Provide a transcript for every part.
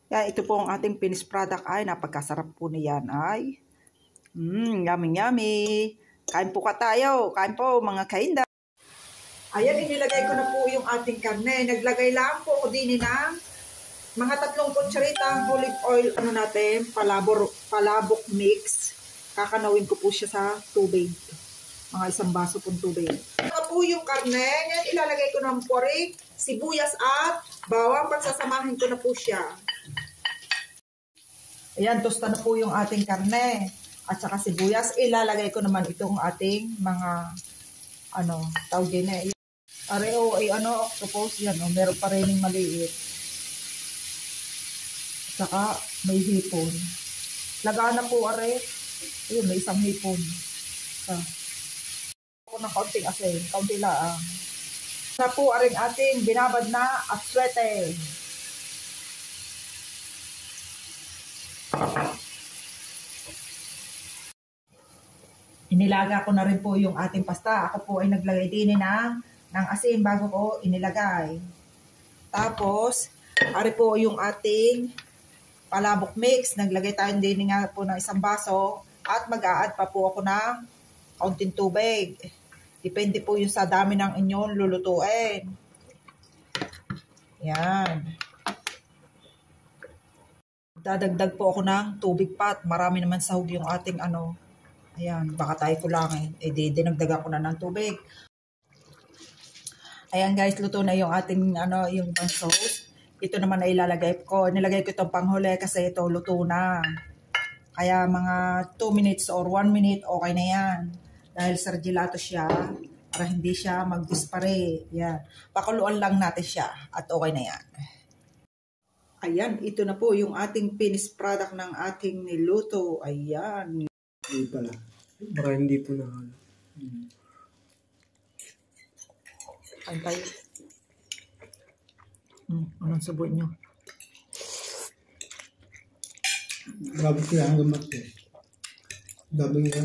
Yan, ito po ang ating finished product. Ay, napagkasarap po niyan. Ay, yummy, yummy. Kain po ka tayo. Kain po, mga kainda. Ayan, inilagay ko na po yung ating karne. Naglagay lang po ako din ng mga 3 kutsarita olive oil, palabok mix. Kakanawin ko po siya sa tubig. Mga 1 baso pong tubig. Ito po yung karne. Yan, ilalagay ko ng porik, sibuyas at bawang. Pagsasamahin ko na po siya. Ayan, tosta na po yung ating karne. At saka sibuyas. Ilalagay ko naman itong ating mga, tawag din eh. Areo ay octopus yan. Meron pa rin yung maliit. At saka may hipon. Lagaan na po are. Ayun, may isang hipon. Ako ng kaunting asin. Kaunti lang. Na po aring ating binabad na atswete. Inilaga ko na rin po yung ating pasta. Ako po ay naglagay din ng asin bago ko inilagay. Tapos, ari po yung ating palabok mix. Naglagay tayo din nga po ng 1 baso. At mag-a-add pa po ako ng kaunting tubig. Depende po yung sa dami ng inyong lulutuin. Yan. Dadagdag po ako ng tubig pat. Marami naman sahog yung ating Ayan, baka tayo kulangin. Dinagdagan ko na ng tubig. Ayan guys, luto na yung ating yung sauce. Ito naman ay ilalagay ko. Nilagay ko itong panghuli kasi ito luto na. Kaya mga 2 minutes or 1 minute okay na yan. Dahil sa gelato siya para hindi siya mag-dispare. Yan. Pakuluan lang natin siya at okay na yan. Ayan, ito na po yung ating finished product ng ating niluto. Ayan. Hindi pala. Baka hindi po na. Antay. Anong sabon nyo? Grabe siya ang gamat eh. Gabi nga.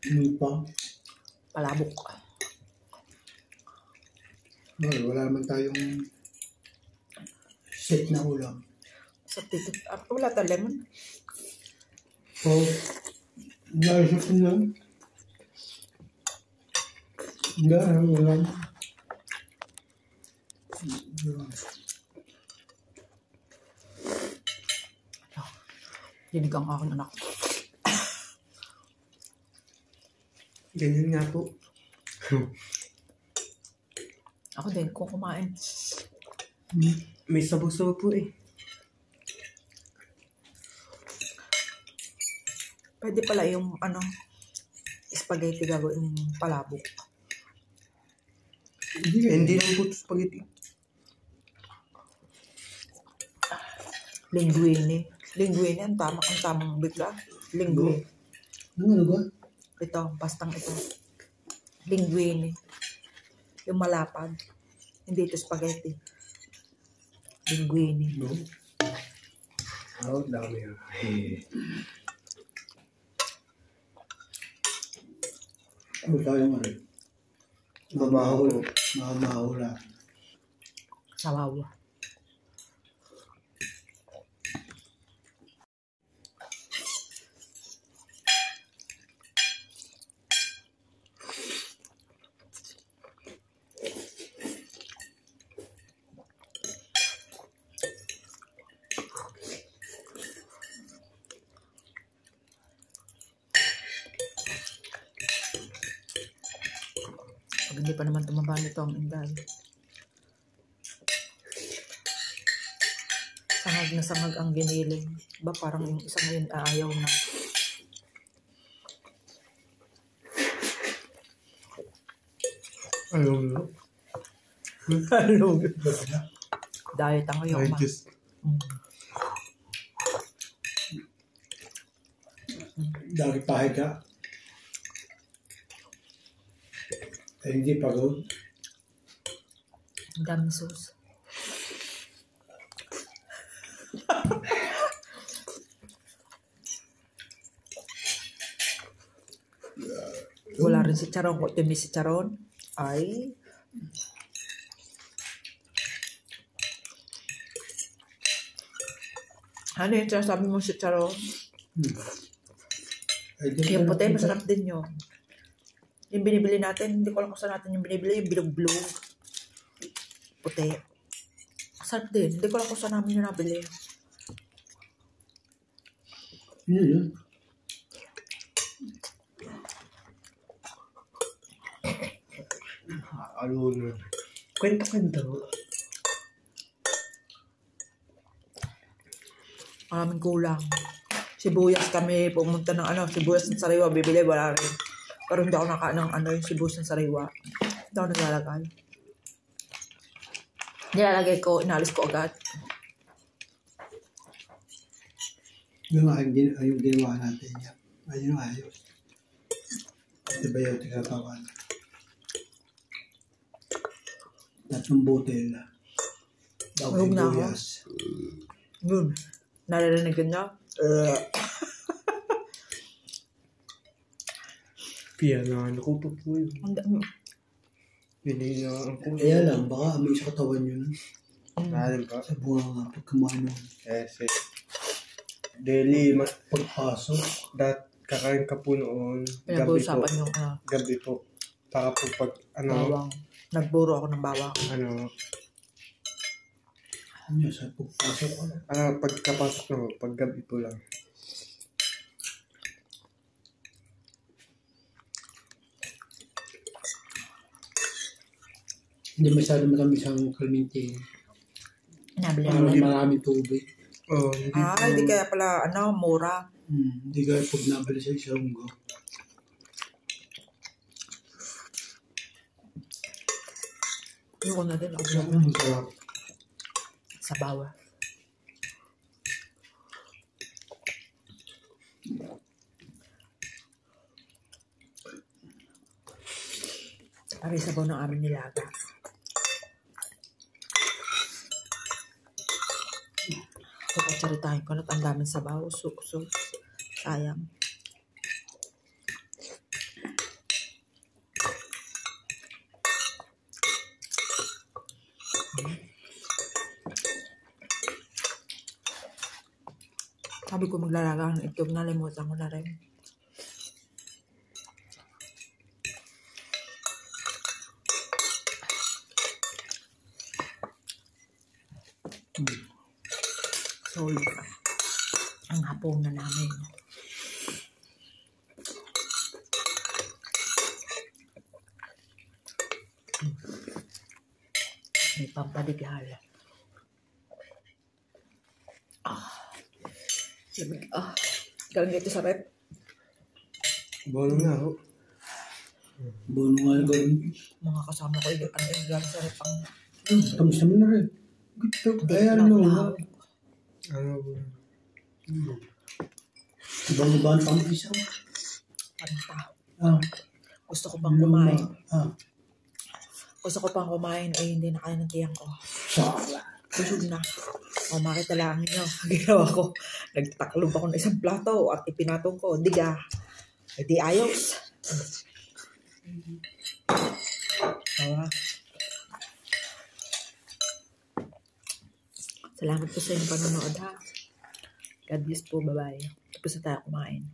Hindi pa. Palabok. Wala naman tayong set na ulam. Sa tito. Wala ta lemon. So, naisip ko lang. Hindi, ulam. Dinig ang aking anak. Ganyan nga po. Ako din, kung kumain. May sabaw-sabaw po eh. Pwede pala yung spaghetti gagawin palabok. Hindi lang po spaghetti. Linguine. Linguine, ang tamang bigla. Linguine. Ano ba? Ito, pastang ito. Linguine. Yung malapad. Hindi ito spaghetti. Linguine. No? Dami yan. Ano tayong mabaho lang. Sawawa. Pag hindi pa naman tumaba nito ang inday. Sangag na sangag ang giniling. Ba parang yung isang yun ayaw na. Ayaw na. Ayaw na. Diet ang ngayon. Dahil pahit ka. Hindi pagod. Ang daming sauce. Wala rin si Charon. Kung ito si Charon, ay Ano yung sinasabi mo si Charo? Yung puti, masarap din yun. Yung binibili natin, hindi ko alam kung saan natin yung binibili, yung bilog-bilog. Puti. Masarap din. Hindi ko alam kung saan namin yung nabili. Yun. Ano na. Kwenta-kwenta. Maraming kulang. Sibuyas kami, pumunta ng sibuyas ng sariwa, bibili, wala rin. Pero hindi ako nakain ng yung sibuyas ng sariwa. Hindi ako naglalagay. Nilalagay ko, inalis ko agad. Yung ginawa natin yan. Ayun yung ayos. Antibiotic sa kawan. Tatlong botel na. Huwag na ako. Yun. Naririnig niya. Kaya na nakutot mo yun. Hindi na ako. Kaya lang, baka amoy sa katawan yun. Alam ka? Sa bunga nga, pagkamano. Kasi, daily, Pagpasok. kakain ka po noon. Pinag-uusapan yung Gabi po. Para po pag, bawang. Nagburo ako ng bawang. Ano sa pagpasok ko? Pagkapasok na, pag gabi po lang. Hindi masyado matamis ang kalminti. Nabili Maraming tubig. Oh, hindi kaya pala, mura. Hindi kaya pag nabali sa isang go. Ayoko na din. Masarap. Sa bawa. Ari sabaw ng aming nilaga. Pagkatsaritahin ko na ang daming sabaw. Sayang. Sabi ko maglalaga ng itlog, nalimutan ko na rin. So, ang hapon na namin. May pampadigal. Galing dito sa rep. Bono na ako. Bono nga na gawin. Mga kasama ko, galing sa rep ang... Kamusta mo na rin? Kaya ano na. Ibang-ibang pang isaw. Panta. Gusto ko pang Luma. kumain. Gusto ko pang kumain, hindi na kaya ng tiyang ko. Busog na. Makita lang nyo. Ginawa ko. Nagtaklob ako ng isang plato at ipinatong ko. Diga. Di ayos. Salamat po sa inyong panonood ha. God bless po. Bye-bye. Tapos na tayo kumain.